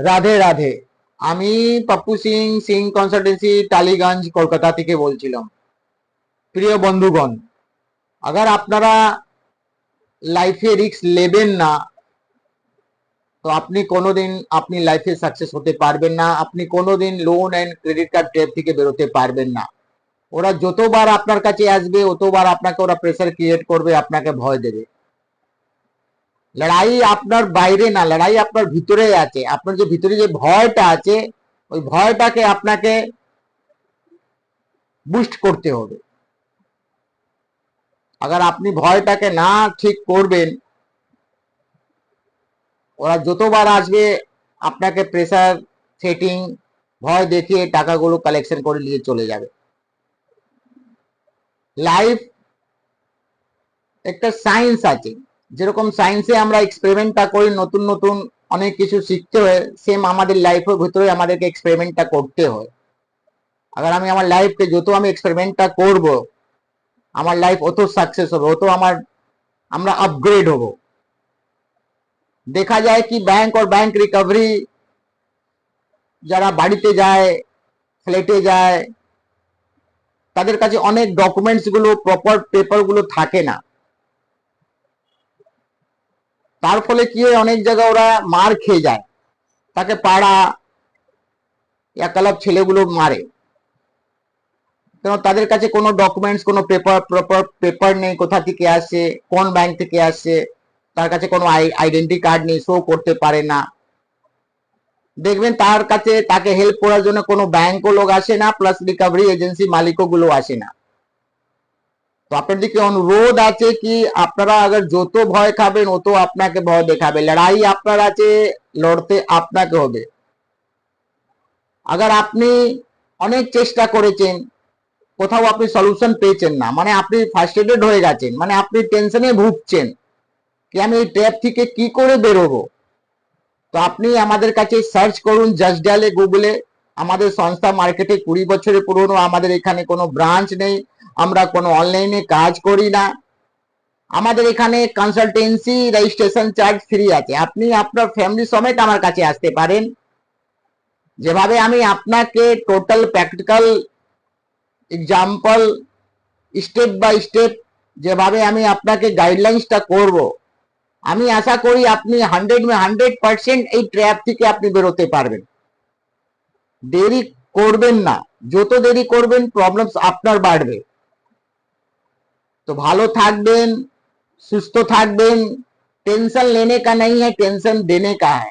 রাধে রাধে। আমি পপ্পু সিং সিং কনসালটেন্সি টালিগঞ্জ কলকাতা থেকে বলছিলাম। প্রিয় বন্ধুগণ, আগার আপনারা লাইফে রিস্ক নেবেন না তো আপনি কোনোদিন আপনি লাইফে সাকসেস হতে পারবেন না। আপনি কোনোদিন loan and credit card trap থেকে বেরোতে পারবেন না। ওরা যতবার আপনার কাছে আসবে ততবার আপনাকে ওরা প্রেসার ক্রিয়েট করবে, আপনাকে ভয় দেবে। লড়াই আপনার বাইরে না, লড়াই আপনার ভিতরে আছে। আপনার যে ভিতরে যে ভয়টা আছে ওই ভয়টাকে আপনাকে বুস্ট করতে হবে। আগার আপনি ভয়টাকে না ঠিক করবেন, ওরা যতবার আসবে আপনাকে প্রেসার সেটিং ভয় দেখিয়ে টাকাগুলো কালেকশন করে নিয়ে চলে যাবে। লাইফ একটা সায়েন্স আছে, যেরকম সায়েন্সে আমরা এক্সপেরিমেন্টটা করি, নতুন নতুন অনেক কিছু শিখতে হয়, সেম আমাদের লাইফের ভিতরে আমাদেরকে এক্সপেরিমেন্টটা করতে হয়। আগার আমি আমার লাইফকে যত আমি এক্সপেরিমেন্টটা করব, আমার লাইফ অত সাকসেস হবে, অত আমরা আপগ্রেড হব। দেখা যায় কি ব্যাংক और बैंक रिकवरी যারা বাড়িতে যায়, ফ্ল্যাটে যায়, তাদের কাছে অনেক ডকুমেন্টস গুলো, প্রপার পেপার গুলো থাকে না। তার ফলে কি হয়, অনেক জায়গায় ওরা মার খেয়ে যায়, তাকে পাড়া या ক্লাব ছেলেগুলো মারে। কেন তাদের কাছে কোনো ডকুমেন্টস, কোনো পেপার, প্রপার পেপার নেই, কোথা থেকে আসছে, কোন ব্যাংক থেকে আসছে, তার কাছে কোনো আইডেন্টি কার্ড নেই, শো করতে পারে না। দেখবেন তার কাছে তাকে হেল্প করার জন্য কোনো ব্যাংকও লোক আসে না, প্লাস রিকভারি এজেন্সি মালিকও গুলো আসে না। তো আপনার দিকে অনুরোধ আছে কি আপনারা আগার যত ভয় খাবেন অত আপনাকে ভয় দেখাবে। লড়াই আপনার আছে, লড়তে আপনাকে হবে। আগার আপনি অনেক চেষ্টা করেছেন, কোথাও আপনি সলিউশন পেয়েছেন না, মানে আপনি ফ্রাস্ট্রেটেড হয়ে গেছেন, মানে আপনি টেনশনে ভুগছেন কি আমি এই ট্র্যাপ থেকে কি করে বেরোবো, তো আপনি আমাদের কাছে সার্চ করুন জাস্ট ডায়ালে গুগলে। আমাদের সংস্থা মার্কেটে 20 বছরের পুরনো, আমাদের এখানে কোনো ব্রাঞ্চ নেই, আমরা কোনো অনলাইনে কাজ করি না। আমাদের এখানে কনসালটেন্সি রেজিস্ট্রেশন চার্জ ফ্রি আছে, আপনি আপনার ফ্যামিলি সমেত আমার কাছে আসতে পারেন। যেভাবে আমি আপনাকে total practical example step by step যেভাবে আমি আপনাকে গাইডলাইন্সটা করব, আমি আশা করি আপনি 100% এই ট্র্যাপ থেকে আপনি বেরোতে পারবেন। দেরি করবেন না, যত দেরি করবেন প্রবলেমস আপনার বাড়বে। তো ভালো থাকবেন, সুস্থ থাকবেন। टेंशन लेने का नहीं है, टेंशन देने का है।